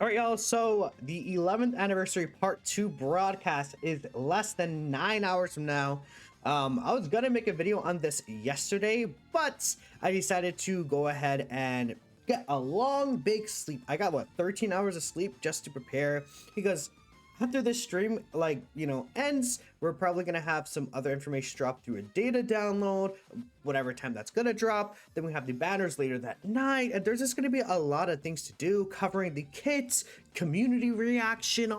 All right, y'all. So the 11th anniversary part 2 broadcast is less than 9 hours from now. I was gonna make a video on this yesterday, but I decided to go ahead and get a long big sleep. I got what, 13 hours of sleep just to prepare, because after this stream ends, we're probably gonna have some other information drop through a data download, whatever time that's gonna drop. Then we have the banners later that night, and there's just gonna be a lot of things to do, covering the kits, community reaction,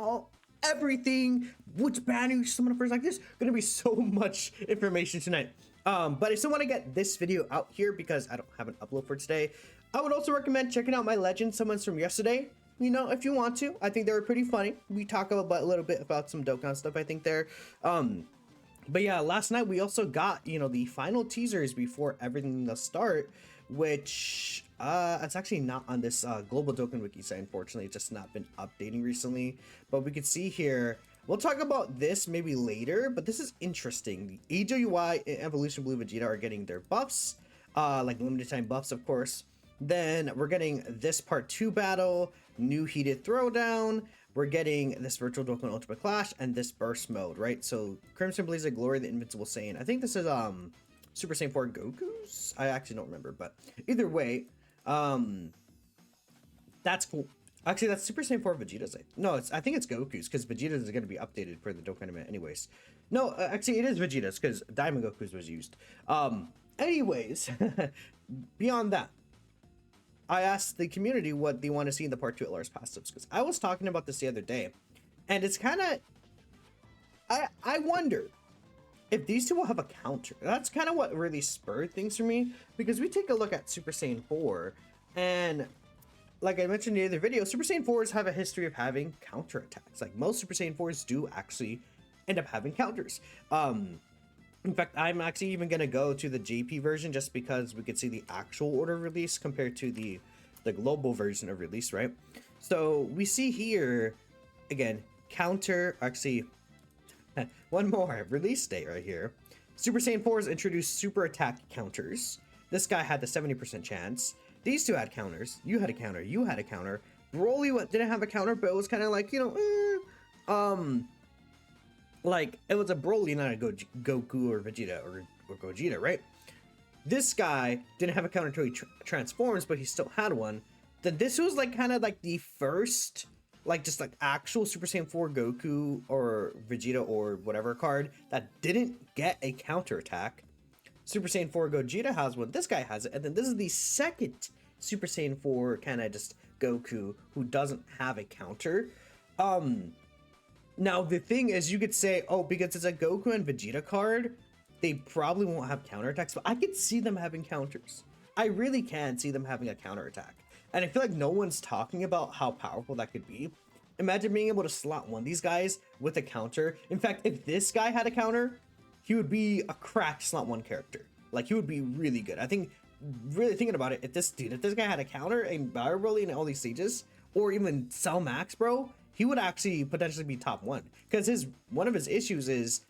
everything, which banner you summon first. Like, there's gonna be so much information tonight. But I still want to get this video out here because I don't have an upload for today. I would also recommend checking out my legend summons from yesterday. You know, if you want to. I think they were pretty funny. We talk about a little bit about some Dokkan stuff, I think, there. But yeah, last night we also got, the final teasers before everything will start, which it's actually not on this global Dokkan wiki site, unfortunately. It's just not been updating recently. But we can see here, we'll talk about this maybe later, but this is interesting. The AWI and Evolution Blue Vegeta are getting their buffs, like limited time buffs, of course. Then we're getting this part 2 battle, new heated throwdown. We're getting this virtual Dokkan Ultimate Clash and this burst mode, right? So Crimson Blaze of Glory, the Invincible Saiyan. I think this is Super Saiyan 4 Goku's. I actually don't remember, but either way, that's cool. Actually, that's Super Saiyan 4 Vegeta's. No, I think it's Goku's, because Vegeta's is going to be updated for the Dokkan event anyways. No, actually it is Vegeta's, because Diamond Goku's was used. Anyways, beyond that, I asked the community what they want to see in the part 2 LR's passives, because I was talking about this the other day, and it's kind of, I wonder if these two will have a counter. That's kind of what really spurred things for me, because we take a look at Super Saiyan 4, and like I mentioned in the other video, Super Saiyan 4s have a history of having counterattacks. Like, most Super Saiyan 4s do actually end up having counters. In fact, I'm actually even going to go to the JP version just because we could see the actual order of release compared to the global version of release, right? So we see here, again, counter, actually, one more, release date right here. Super Saiyan 4s introduced super attack counters. This guy had the 70% chance. These two had counters. You had a counter. You had a counter. Broly didn't have a counter, but it was kind of like, like, it was a Broly, not a Goku or Vegeta or Gogeta, right? This guy didn't have a counter until he transforms, but he still had one. Then this was like kind of like the first, like, just like actual Super Saiyan 4 Goku or Vegeta or whatever card that didn't get a counter attack. Super Saiyan 4 Gogeta has one. This guy has it. And then this is the second Super Saiyan 4 kind of just Goku who doesn't have a counter. Now, the thing is, you could say, oh, because it's a Goku and Vegeta card, they probably won't have counterattacks, but I could see them having counters. I really can see them having a counterattack. And I feel like no one's talking about how powerful that could be. Imagine being able to slot one of these guys with a counter. In fact, if this guy had a counter, he would be a cracked slot 1 character. Like, he would be really good. I think, really thinking about it, if this guy had a counter and Battle Broly in all these stages, or even Cell Max, bro, he would actually potentially be top 1, because one of his issues is,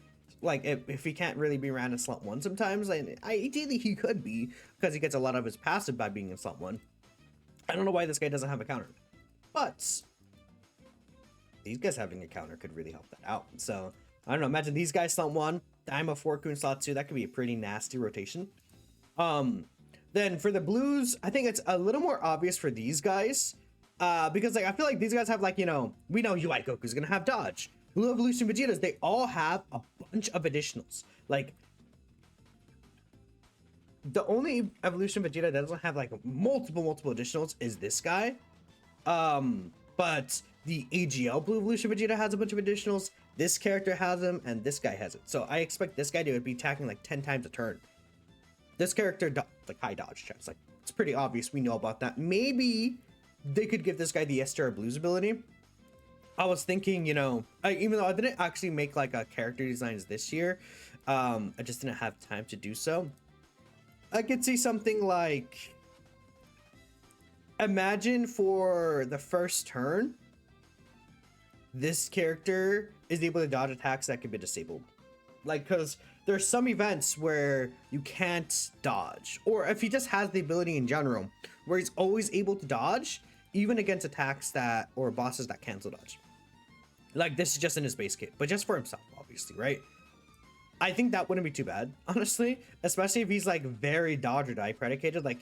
like, if he can't really be around in slot 1 sometimes, and ideally he could be, because he gets a lot of his passive by being in slot 1. I don't know why this guy doesn't have a counter, but these guys having a counter could really help that out. So I don't know, imagine these guys slot 1, Daima 4 in slot 2. That could be a pretty nasty rotation. Then for the blues, I think it's a little more obvious for these guys, because, like, I feel like these guys have, like, we know UI Goku's gonna have dodge. Blue Evolution Vegetas, they all have a bunch of additionals. Like, the only Evolution Vegeta that doesn't have, like, multiple additionals is this guy. But the AGL Blue Evolution Vegeta has a bunch of additionals. This character has them, and this guy has it. So I expect this guy to be attacking like 10 times a turn. This character, like, high dodge chance. Like, it's pretty obvious. We know about that. Maybe they could give this guy the STR Blues ability. I was thinking, even though I didn't actually make like a character designs this year, I just didn't have time to do so. I could see something like, imagine for the first turn, this character is able to dodge attacks that can be disabled. Like, because there's some events where you can't dodge, or if he just has the ability in general where he's always able to dodge, even against attacks that or bosses that cancel dodge. Like, this is just in his base kit, but just for himself, obviously, right? I think that wouldn't be too bad, honestly, especially if he's like very dodge or die predicated. Like,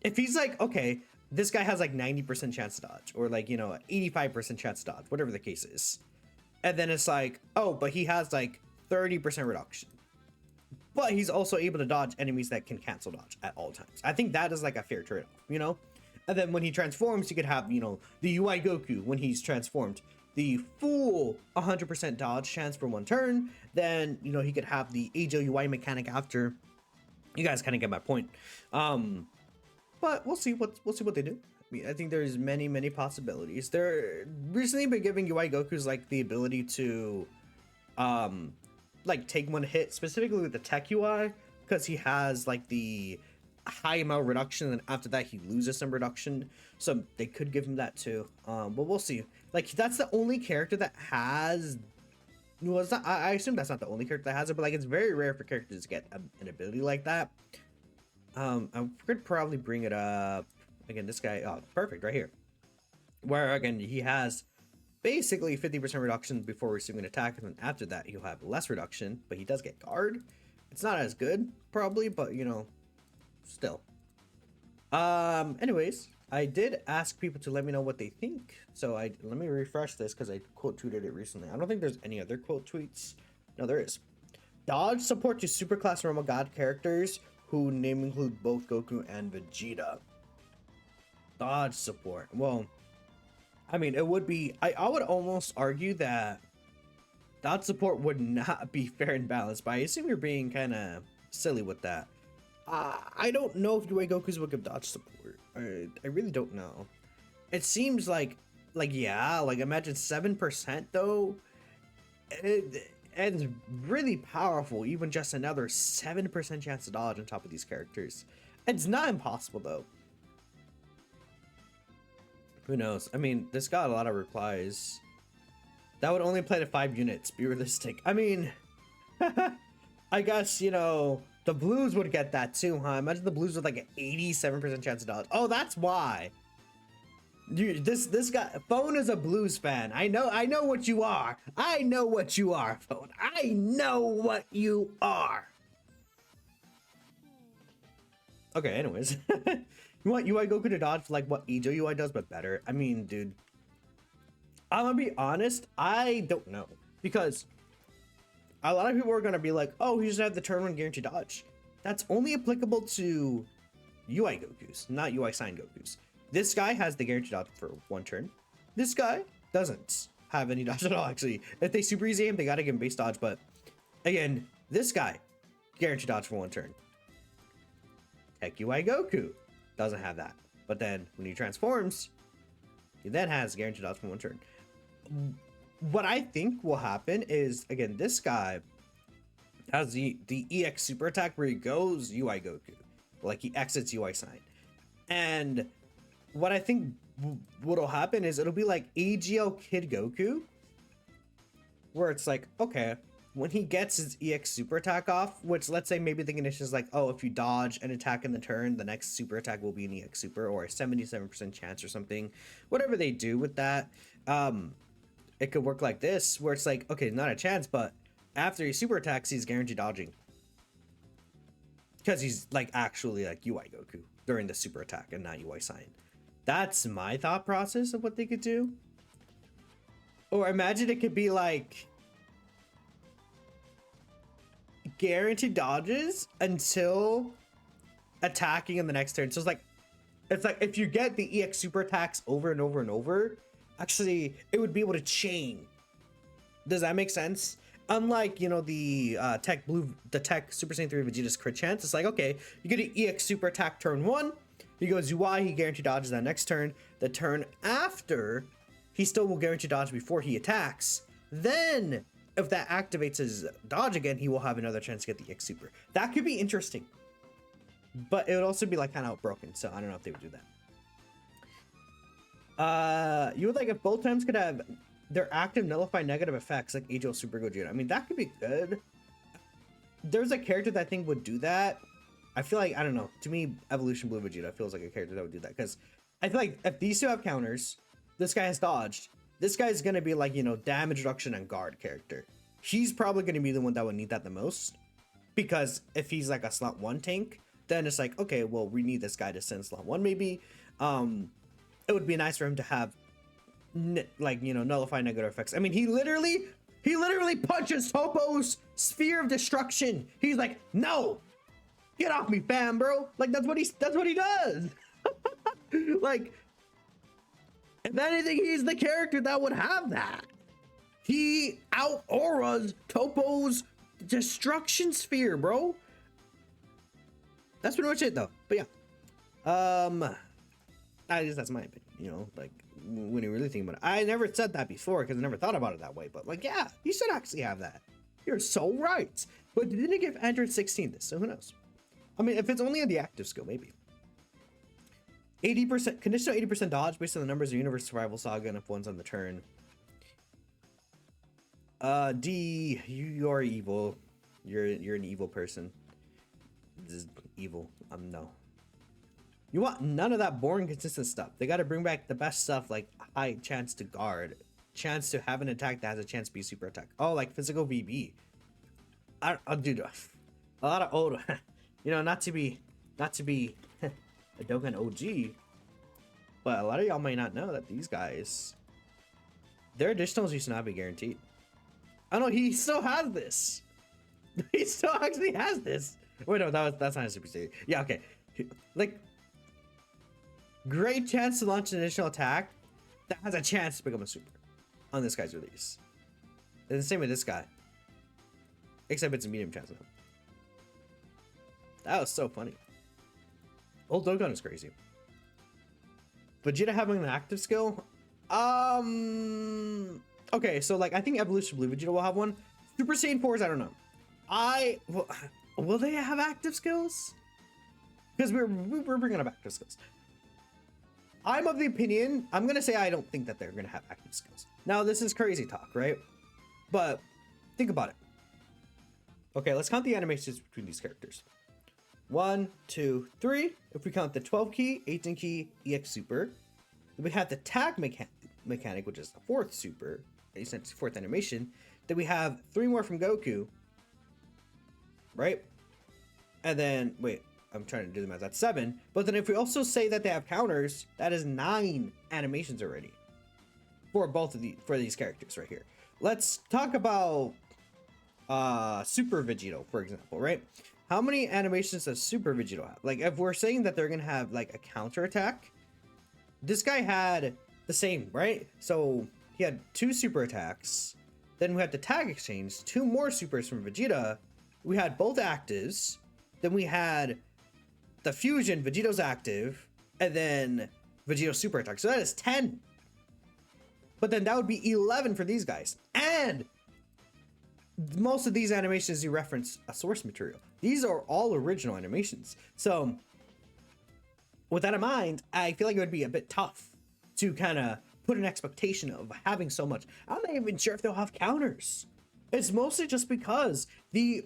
if he's like, okay, this guy has like 90% chance to dodge, or like, you know, 85% chance to dodge, whatever the case is. And then it's like, oh, but he has like 30% reduction, but he's also able to dodge enemies that can cancel dodge at all times. I think that is like a fair trade-off, you know? And then when he transforms, you could have, you know, the UI Goku when he's transformed, the full 100% dodge chance for one turn. Then, you know, he could have the Ajo UI mechanic after. You guys kind of get my point. But we'll see what they do. I mean, I think there's many possibilities. They're recently been giving UI Goku's like the ability to like take one hit, specifically with the tech UI, because he has like the high amount reduction, and after that he loses some reduction, so they could give him that too. But we'll see. Like, that's the only character that has, well, it's not, I assume that's not the only character that has it, but like, it's very rare for characters to get an ability like that. I could probably bring it up again. This guy, oh, perfect, right here, where again he has basically 50% reduction before receiving an attack, and then after that he'll have less reduction, but he does get guard. It's not as good probably, but you know, still. Anyways, I did ask people to let me know what they think, so let me refresh this because I quote tweeted it recently. I don't think there's any other quote tweets. No, there is. Dodge support to superclass normal god characters who name include both Goku and Vegeta. Dodge support. Well, I mean, it would be, I would almost argue that dodge support would not be fair and balanced, but I assume you're being kind of silly with that. I don't know if UI Goku's will give dodge support. I really don't know. It seems like yeah, like imagine 7% though. And it's really powerful, even just another 7% chance to dodge on top of these characters. It's not impossible though. Who knows? I mean, this got a lot of replies. That would only apply to 5 units. Be realistic. I mean, I guess, you know, the Blues would get that too, huh? Imagine the Blues with like an 87% chance of dodge. Oh, that's why. Dude, this guy, Phone is a Blues fan. I know what you are. I know what you are, Phone. I know what you are. Okay, anyways. You want UI Goku to dodge like what Ajo UI does, but better? I mean, dude, I'm gonna be honest, I don't know. Because a lot of people are gonna be like, oh, he doesn't have the turn 1 guaranteed dodge. That's only applicable to UI Gokus, not UI Sign Gokus. This guy has the guaranteed dodge for 1 turn. This guy doesn't have any dodge at all, actually. If they super easy him, they gotta give him base dodge, but again, this guy, guaranteed dodge for 1 turn. Tech UI Goku doesn't have that. But then when he transforms, he then has guaranteed dodge for 1 turn. What I think will happen is, again, this guy has the EX super attack where he goes UI Goku. Like, he exits UI Sign. And what I think what'll happen is it'll be like AGL Kid Goku, where it's like, okay, when he gets his EX super attack off, which let's say maybe the condition is like, oh, if you dodge an attack in the turn, the next super attack will be an EX super, or a 77% chance or something. Whatever they do with that, it could work like this, where it's like, okay, not a chance, but after he super attacks, he's guaranteed dodging. Because he's like actually like UI Goku during the super attack and not UI Sign. That's my thought process of what they could do. Or imagine it could be like guaranteed dodges until attacking in the next turn. So it's like if you get the EX super attacks over and over and over, actually it would be able to chain. Does that make sense? Unlike, you know, the Tech Super Saiyan 3 Vegeta's crit chance, it's like, okay, you get an EX super attack turn 1, he goes UI, he guaranteed dodges that next turn. The turn after, he still will guarantee dodge before he attacks. Then if that activates his dodge again, he will have another chance to get the EX super. That could be interesting, but it would also be like kind of broken, so I don't know if they would do that. You would like if both times could have their active nullify negative effects like Age of Super Gogeta. I mean, that could be good. There's a character that I think would do that. I feel like, I don't know, to me, Evolution Blue Vegeta feels like a character that would do that, because I feel like if these two have counters, this guy has dodged. This guy's gonna be like, you know, damage reduction and guard character. He's probably gonna be the one that would need that the most, because if he's like a slot 1 tank, then it's like, okay, well, we need this guy to send slot 1 maybe. It would be nice for him to have like, you know, nullify negative effects. I mean, he literally punches Topo's sphere of destruction. He's like, no, get off me, fam, bro. Like that's what he does. Like, if anything, he's the character that would have that. He out auras Topo's destruction sphere, bro. That's pretty much it though. But yeah, I guess that's my opinion, you know, like when you really think about it. I never said that before because I never thought about it that way, but like, yeah, you should actually have that. You're so right. But didn't give Android 16 this, so who knows? I mean, if it's only on the active skill, maybe. 80% conditional 80% dodge based on the numbers of Universe Survival Saga and if one's on the turn. D, you are evil. You're an evil person. This is evil. No. You want none of that boring consistent stuff. They got to bring back the best stuff, like high chance to guard, chance to have an attack that has a chance to be super attack. Oh, like physical VB. I'll do a lot of old, you know, not to be a Dokkan OG, but a lot of y'all might not know that these guys, their additionals used to not be guaranteed. I don't know, he still has this. He still actually has this. Wait, no, that's not a super state. Yeah, okay. Like, great chance to launch an additional attack that has a chance to become a super on this guy's release. And the same with this guy. Except it's a medium chance now. That was so funny. Old Dokkan is crazy. Vegeta having an active skill? Okay, so like I think Evolution Blue Vegeta will have one. Super Saiyan 4s, I don't know. Will they have active skills? Because we're bringing up active skills. I'm of the opinion, I'm gonna say I don't think that they're gonna have active skills. Now this is crazy talk, right? But think about it. Okay, let's count the animations between these characters. 1, 2, 3. If we count the 12 key, 18 key, EX super. Then we have the tag mechanic, which is the 4th super, essentially 4th animation. Then we have 3 more from Goku, right? And then, wait, I'm trying to do the math, that's 7. But then if we also say that they have counters, that is 9 animations already for both of these characters right here. Let's talk about Super Vegito, for example, right? How many animations does Super Vegito have? Like, if we're saying that they're gonna have like a counterattack, this guy had the same, right? So he had 2 super attacks. Then we had the tag exchange, 2 more supers from Vegeta. We had both actives. Then we had the fusion, Vegito's active, and then Vegito's super attack. So that is 10. But then that would be 11 for these guys. And most of these animations you reference a source material. These are all original animations. So with that in mind, I feel like it would be a bit tough to kind of put an expectation of having so much. I'm not even sure if they'll have counters. It's mostly just because these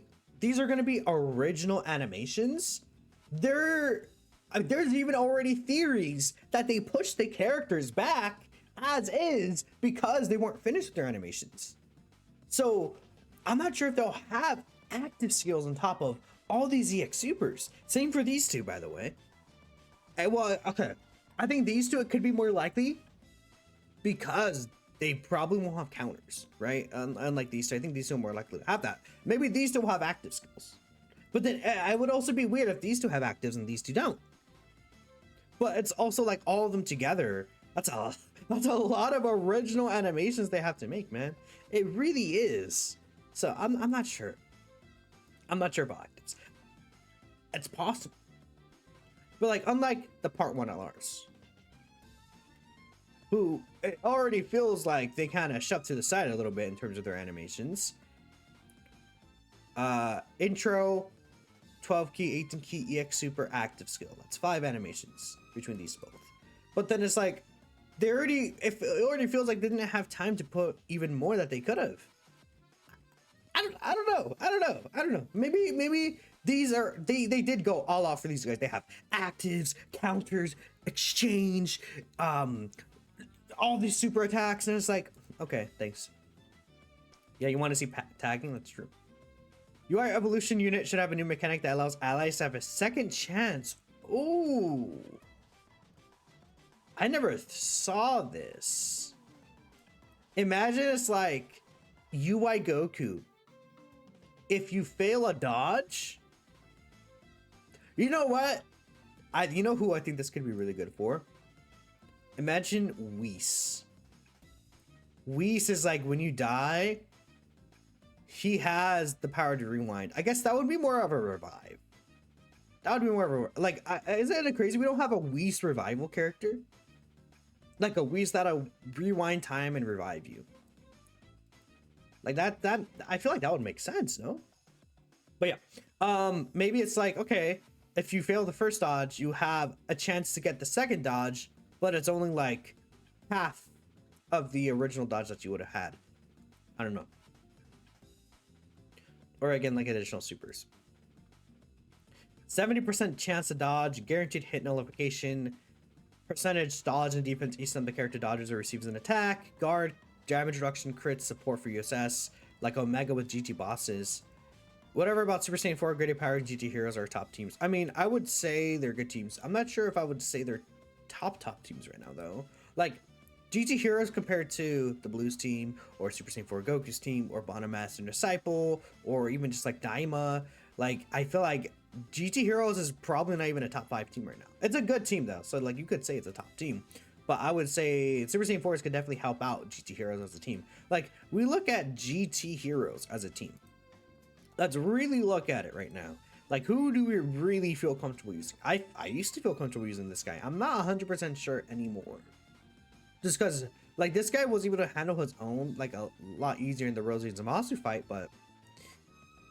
are going to be original animations. There's even already theories that they pushed the characters back as is because they weren't finished with their animations. So I'm not sure if they'll have active skills on top of all these EX supers. Same for these two, by the way. Well, okay. I think these two, it could be more likely because they probably won't have counters, right? Unlike these two, I think these two are more likely to have that. Maybe these two will have active skills. But then I would also be weird if these two have actives and these two don't. But it's also like all of them together. That's a lot of original animations they have to make, man. It really is. So I'm not sure. I'm not sure about actives. It's possible. But like, unlike the Part 1 LRs, who it already feels like they kind of shoved to the side a little bit in terms of their animations. Intro, 12 key, 18 key, EX super, active skill. That's 5 animations between these both. But then it's like, it already feels like they didn't have time to put even more that they could have. I don't know. Maybe They did go all out for these guys. They have actives, counters, exchange, all these super attacks, and it's like, okay, thanks. Yeah, you want to see tagging? That's true. UI evolution unit should have a new mechanic that allows allies to have a second chance. Ooh, I never saw this. Imagine it's like UI Goku. If you fail a dodge, you know what? You know who I think this could be really good for? Imagine Whis. Whis is like when you die, he has the power to rewind. I guess that would be more of a revive. That would be more of a, like, isn't it crazy? We don't have a Whis revival character. Like a Whis that'll rewind time and revive you. Like that I feel like that would make sense, no? But yeah, maybe it's like, okay, if you fail the first dodge, you have a chance to get the second dodge, but it's only like half of the original dodge that you would have had. I don't know. Or again, like additional supers. 70% chance to dodge, guaranteed hit nullification, percentage dodge and defense each time the character dodges or receives an attack, guard, damage reduction, crit, support for USS, like Omega with GT bosses. Whatever about Super Saiyan 4, Graded Power, and GT Heroes are top teams. I mean, I would say they're good teams. I'm not sure if I would say they're top teams right now, though. Like, GT Heroes compared to the Blues team, or Super Saiyan 4 Goku's team, or Bana Master Disciple, or even just like Daima. Like, I feel like GT Heroes is probably not even a top 5 team right now. It's a good team, though. So, like, you could say it's a top team. But I would say Super Saiyan 4s could definitely help out GT Heroes as a team. Like, we look at GT Heroes as a team. Let's really look at it right now. Like, who do we really feel comfortable using? I used to feel comfortable using this guy. I'm not 100% sure anymore. Just because, like, this guy was able to handle his own, like, a lot easier in the Rosie and Zamasu fight, but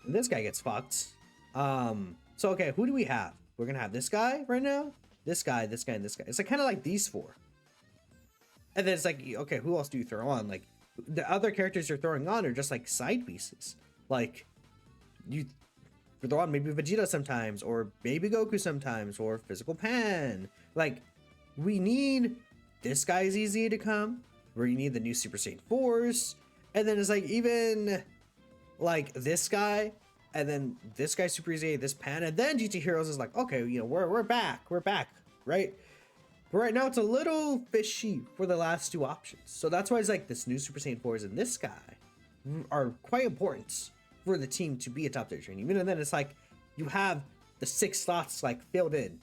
this guy gets fucked. So, okay, who do we have? We're going to have this guy right now, this guy, and this guy. It's like kind of like these four. And then it's like, okay, who else do you throw on? Like, the other characters you're throwing on are just like side pieces. Like, you throw on maybe Vegeta sometimes, or Baby Goku sometimes, or Physical Pan. Like, we need this guy's easy to come, where you need the new Super Saiyan 4s. And then it's like, even like this guy, and then this guy Super Easy, this Pan, and then GT Heroes is like, okay, you know, we're back, right? But right now it's a little fishy for the last two options. So that's why it's like this new Super Saiyan 4s and this guy are quite important for the team to be a top tier train. Even then, it's like you have the 6 slots like filled in,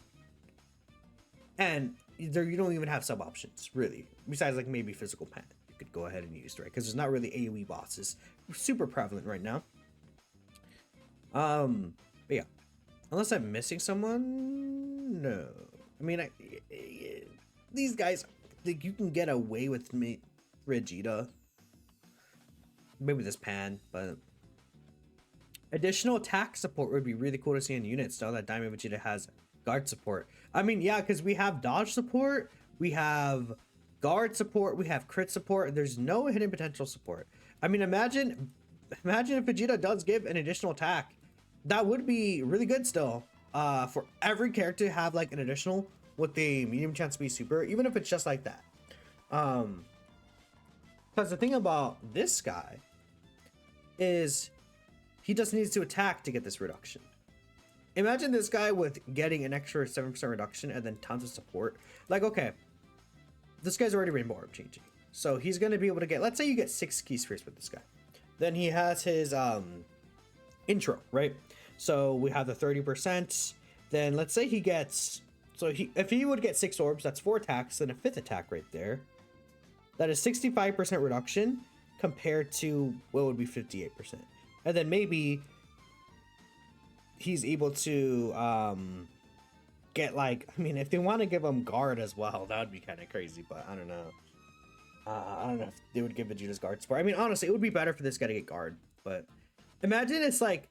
and there you don't even have sub options really. Besides like maybe Physical Pan, you could go ahead and use, right? Because there's not really AOE bosses super prevalent right now. But yeah, unless I'm missing someone, no. I mean, these guys, like, you can get away with me, Vegeta. Maybe this Pan, but additional attack support would be really cool to see in units now that Diamond Vegeta has guard support. I mean, yeah, because we have dodge support, we have guard support, we have crit support, and there's no hidden potential support. I mean, imagine if Vegeta does give an additional attack. That would be really good still. For every character to have like an additional with a medium chance to be super, even if it's just like that. Because the thing about this guy is he just needs to attack to get this reduction. Imagine this guy with getting an extra 7% reduction and then tons of support. Like, okay, this guy's already Rainbow Orb changing, so he's going to be able to get, let's say you get 6 key spheres with this guy. Then he has his intro, right? So we have the 30%. Then let's say he gets, so if he would get 6 orbs, that's 4 attacks, then a 5th attack right there. That is 65% reduction compared to what would be 58%. And then maybe he's able to get, like, I mean, if they want to give him guard as well, that would be kind of crazy, but I don't know. I don't know if they would give Vegeta's guard support. I mean, honestly, it would be better for this guy to get guard, but imagine it's like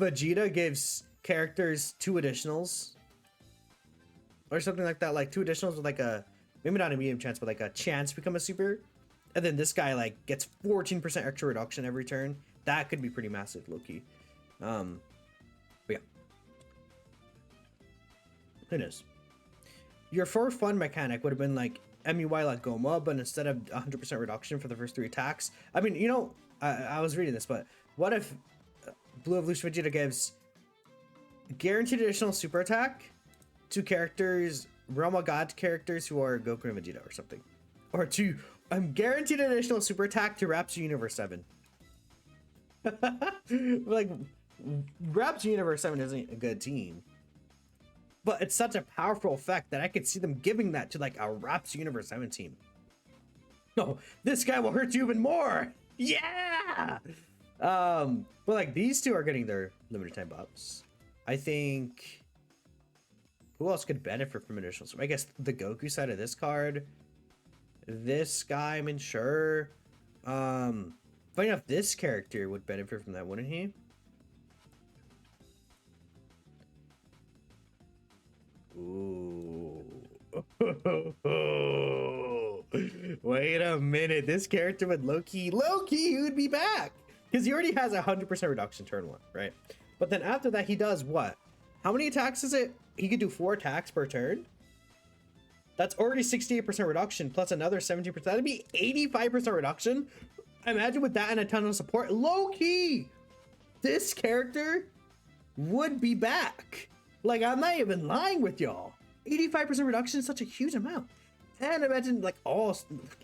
Vegeta gives characters 2 additionals or something like that, like 2 additionals with like a, maybe not a medium chance, but like a chance to become a super, and then this guy like gets 14% extra reduction every turn. That could be pretty massive, low-key. Who knows? Your for fun mechanic would have been like MUI like Goma, but instead of 100% reduction for the first 3 attacks. I mean, you know, I was reading this, but what if Blue Evolution Vegeta gives guaranteed additional super attack to characters, Realm of God characters who are Goku and Vegeta or something? Or to guaranteed additional super attack to Raptor Universe 7. Like, Raptor Universe 7 isn't a good team. But it's such a powerful effect that I could see them giving that to like a Raps Universe 7 team. No, this guy will hurt you even more. Yeah. But like these two are getting their limited time buffs. I think who else could benefit from additional? So I guess the Goku side of this card. This guy, I'm sure. Funny enough, this character would benefit from that, wouldn't he? Ooh. Wait a minute. This character with Loki, he would be back. Because he already has a 100% reduction turn 1, right? But then after that, he does what? How many attacks is it? He could do 4 attacks per turn? That's already 68% reduction, plus another 17%. That'd be 85% reduction. Imagine with that and a ton of support. Loki! This character would be back. Like, I'm not even lying with y'all. 85% reduction is such a huge amount. And imagine, like, all...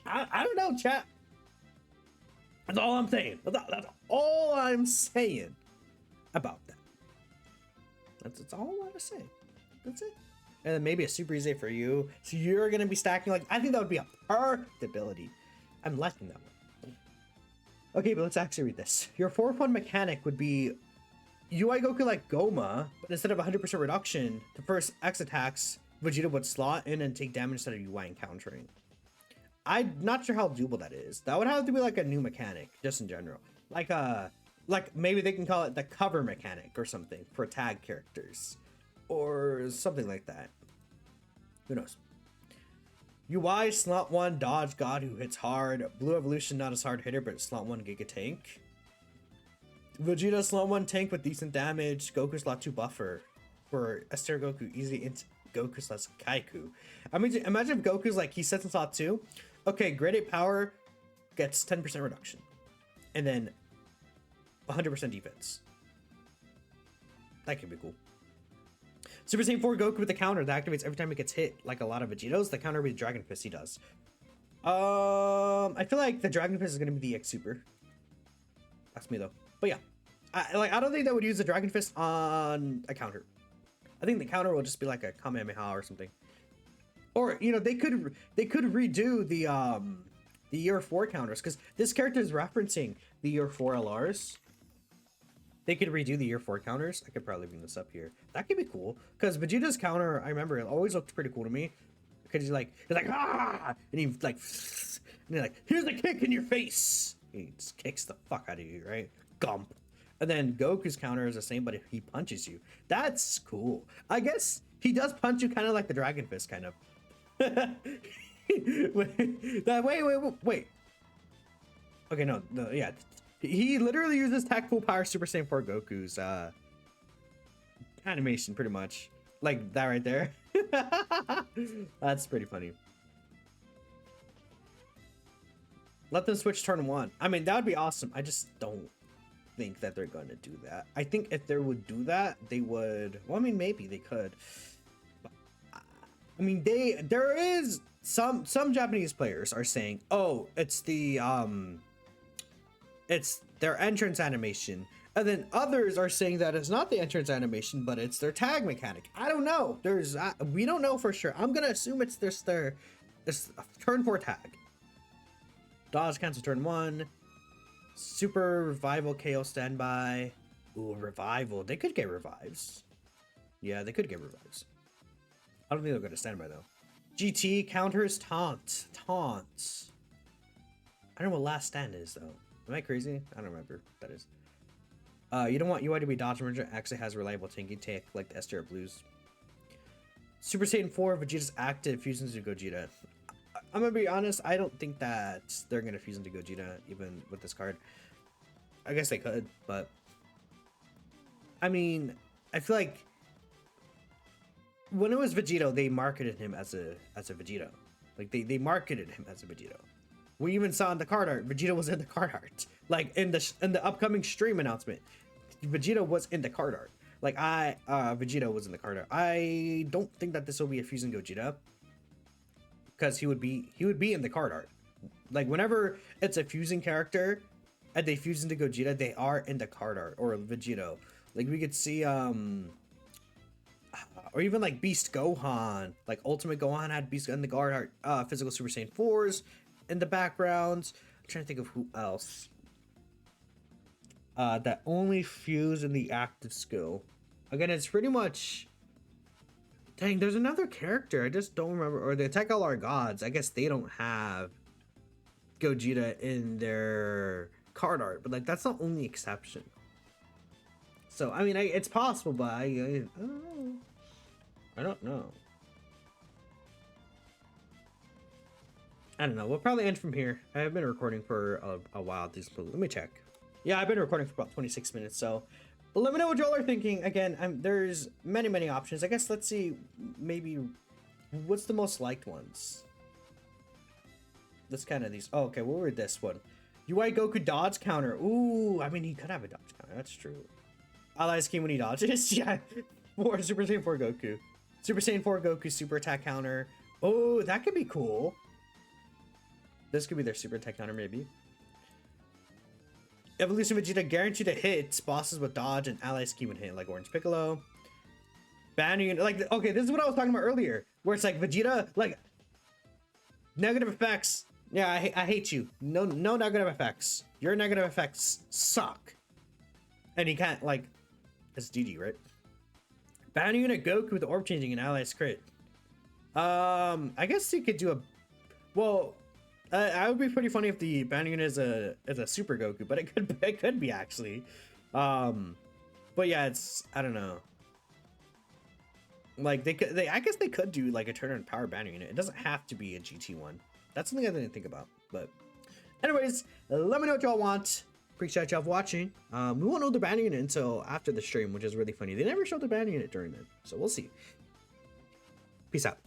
I don't know, chat. That's all I'm saying. That's all I'm saying about that. That's all I want to say. That's it. And then maybe a super easy for you. So you're going to be stacking, like, I think that would be a perfect ability. I'm liking that one. Okay, but let's actually read this. Your 4-1 mechanic would be UI Goku like Goma, but instead of 100% reduction, the first X attacks, Vegeta would slot in and take damage instead of UI encountering. I'm not sure how doable that is. That would have to be like a new mechanic, just in general. Like maybe they can call it the cover mechanic or something for tag characters. Or something like that. Who knows? UI slot 1 dodge god who hits hard. Blue Evolution not as hard hitter, but slot 1 Giga tank. Vegeta slot 1 tank with decent damage. Goku slot 2 buffer for Esther Goku easily into Goku slash Kaiku. I mean, imagine if Goku's like he sets in slot 2. Okay, grade 8 power gets 10% reduction, and then 100% defense. That could be cool. Super Saiyan 4 Goku with the counter that activates every time it gets hit, like a lot of Vegetos. The counter with Dragon Fist he does. I feel like the Dragon Fist is gonna be the X Super. That's me though. But yeah, I don't think they would use the Dragon Fist on a counter. I think the counter will just be like a Kamehameha or something. Or you know they could redo the year 4 counters because this character is referencing the year 4 LRs. They could redo the year 4 counters. I could probably bring this up here. That could be cool. Because Vegeta's counter, I remember, it always looked pretty cool to me. Because he's like, ah! And he's like, here's a kick in your face. He just kicks the fuck out of you, right? Gump. And then Goku's counter is the same, but if he punches you. That's cool. I guess he does punch you kind of like the Dragon Fist, kind of. Wait. Okay, no, yeah. He literally uses Tactful Power Super Saiyan 4 Goku's animation, pretty much. Like that right there. That's pretty funny. Let them switch turn 1. I mean, that would be awesome. I just don't think that they're going to do that. I think if they would do that, they would... Well, I mean, maybe they could. I mean, there is... Some Japanese players are saying, oh, it's the... It's their entrance animation. And then others are saying that it's not the entrance animation, but it's their tag mechanic. I don't know. We don't know for sure. I'm gonna assume it's their turn 4 tag. Dodge cancel turn 1. Super revival KO standby. Ooh, revival. They could get revives. Yeah, they could get revives. I don't think they're gonna standby though. GT counters taunts. I don't know what last stand is though. Am I crazy? I don't remember what that is. You don't want UI to be dodge merger. Actually has reliable tanky tech like the STR Blues. Super Saiyan 4 Vegeta's active fusions to Gogeta. I'm gonna be honest, I don't think that they're gonna fuse into Gogeta even with this card. I guess they could, but I mean, I feel like when it was Vegito, they marketed him as a Vegito. Like they marketed him as a Vegito. We even saw in the card art, Vegito was in the card art. Like in the upcoming stream announcement, Vegito was in the card art. Like Vegito was in the card art. I don't think that this will be a Fusion Gogeta, because he would be in the card art. Like whenever it's a fusing character and they fuse into Gogeta, they are in the card art, or Vegito. Like we could see or even like Beast Gohan, like Ultimate Gohan had Beast in the card art, physical Super Saiyan 4s in the backgrounds. I'm trying to think of who else that only fuse in the active skill. Again, it's pretty much, dang, there's another character I just don't remember, or the Attack All Our Gods. I guess they don't have Gogeta in their card art, but like that's the only exception. So I mean, it's possible, but I don't know. I don't know. I don't know. We'll probably end from here. I've been recording for a while. Let me check. Yeah, I've been recording for about 26 minutes. So let me know what y'all are thinking. Again, there's many options. I guess let's see. Maybe what's the most liked ones? Let's kind of these. Oh, okay. What were this one? UI Goku dodge counter. Ooh, I mean he could have a dodge counter. That's true. Ally scheme when he dodges. Yeah. For Super Saiyan 4 Goku. Super Saiyan 4 Goku super attack counter. Oh, that could be cool. This could be their super attack counter, maybe. Evolution Vegeta guaranteed to hit bosses with dodge and ally scheme would hit, like Orange Piccolo. Banning, like, okay, this is what I was talking about earlier, where it's like Vegeta, like, negative effects. Yeah, I hate you. No negative effects. Your negative effects suck. And he can't, like, it's GG, right? Banning unit Goku with orb changing and allies crit. I guess he could do a, well, I would be pretty funny if the banning unit is a super Goku, but it could be actually. But yeah, it's, I don't know. Like I guess they could do like a turn on power banning unit. It doesn't have to be a GT one. That's something I didn't think about. But anyways, let me know what y'all want. Appreciate y'all for watching. We won't know the banning unit until after the stream, which is really funny. They never showed the banning unit during it, so we'll see. Peace out.